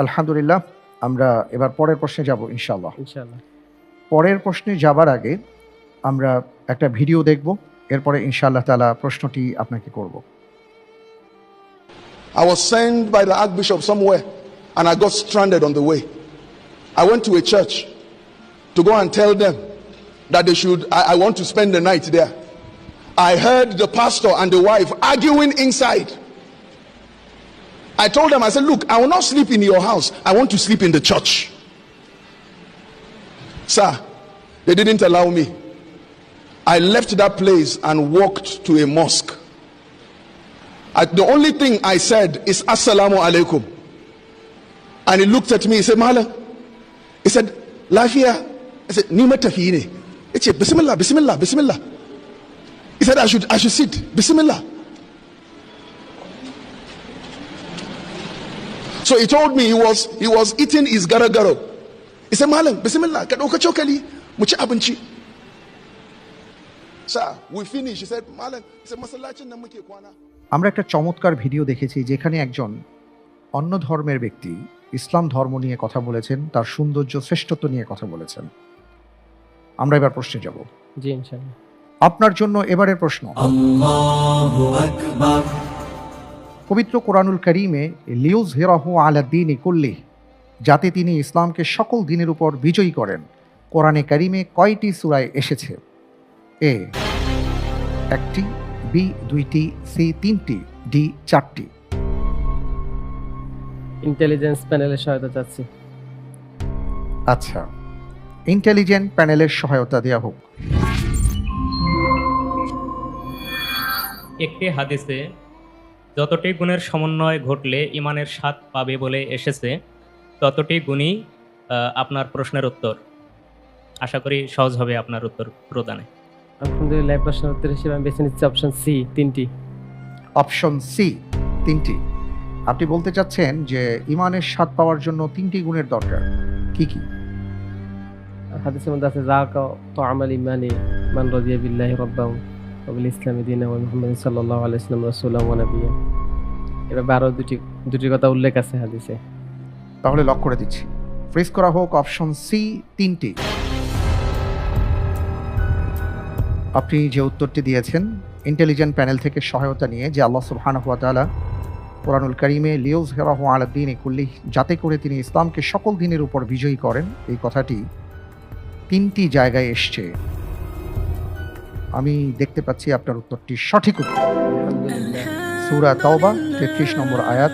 আলহামদুলিল্লাহ। আমরা এবার পরের প্রশ্নে যাব ইনশাআল্লাহ। ইনশাআল্লাহ। পরের প্রশ্নে যাবার আগে আমরা একটা ভিডিও দেখব। এরপরে ইনশাআল্লাহ তাআলা প্রশ্নটি আপনাকে করব। I was sent by the Archbishop somewhere and I got stranded on the way. I went to a church to go and tell them that they should, I want to spend the night there. I heard the pastor and the wife arguing inside. I told them, I said, look, I will not sleep in your house. I want to sleep in the church. Sir, they didn't allow me. I left that place and walked to a mosque. The only thing I said is Assalamu alaikum. And he looked at me, he said, Mala. He said, Lafia. I said, Nima tafine. He said, Bismillah, Bismillah, Bismillah. He said, I should sit. Bismillah. So he told me he was eating his garagaro. He said, Malam, Bismillah, kadoka chokali, mucha abunchi. Sir, we finished. He said, Malam, he said, Masalachin na muke kwana. আমরা একটা চমৎকার video দেখেছি যেখানে একজন অন্য ধর্মের ব্যক্তি ইসলাম ধর্ম নিয়ে কথা বলেছেন, তার সৌন্দর্য শ্রেষ্ঠত্ব নিয়ে কথা বলেছেন। আমরা এবার প্রশ্নে যাব। জি ইনশাআল্লাহ। আপনার জন্য এবারের প্রশ্ন। আল্লাহু আকবার। পবিত্র কোরআনুল কারীমে লিউযহিরাহু আলা দ্বীনি কুল্লিহি, যাতে তিনি ইসলামকে সকল দিনের উপর বিজয়ী করেন, কোরআনে কারীমে কয়টি সূরায় এসেছে? এ 1টি, বি 2টি, সি 3টি, ডি 4টি। ইন্টেলিজেন্স প্যানেলের সহায়তা চাচ্ছি। আচ্ছা, ইন্টেলিজেন্ট প্যানেলের সহায়তা দেওয়া হোক। একটি হাদিসে যতটি গুণের সমন্বয় ঘটলে ইমানের স্বাদ পাবে বলে এসেছে, ততটি গুণই আপনার প্রশ্নের উত্তর। আশা করি সহজ হবে আপনার উত্তর প্রদানে। আলহামদুলিল্লাহ, প্রশ্নের উত্তর হিসেবে আমি বেছে নিচ্ছি অপশন সি 3টি। অপশন সি 3টি। আপনি বলতে চাচ্ছেন যে ইমানের স্বাদ পাওয়ার জন্য 3টি গুণের দরকার। কি কি? হাদিসের মধ্যে আছে যাকা তুআমাল ইমানি মান রাদিয়া বিল্লাহি রাব্বান ওয়া বিল ইসলামি দীনান ওয়া মুহাম্মাদিন সাল্লাল্লাহু আলাইহি ওয়াসাল্লাম রাসূলান ওয়া নাবিয়্যা। এভাবে আরো দুটি কথা উল্লেখ আছে হাদিসে। তাহলে লক করে দিচ্ছি। ফ্রিজ করা হোক অপশন সি 3টি। আপনি যে উত্তরটি দিয়েছেন ইন্টেলিজেন্ট প্যানেল থেকে সহায়তা নিয়ে, যে আল্লাহ সুবহানাহু ওয়া তাআলা কোরআনুল কারীমে লিউযহিরাহু আলা দ্বীনি কুল্লিহি, যাতে করে তিনি ইসলামকে সকল দিনের উপর বিজয়ী করেন, এই কথাটি 3টি জায়গায় এসছে। আমি দেখতে পাচ্ছি আপনার উত্তরটি সঠিক উত্তর। আলহামদুলিল্লাহ। সূরা তাওবা 33 নম্বর আয়াত,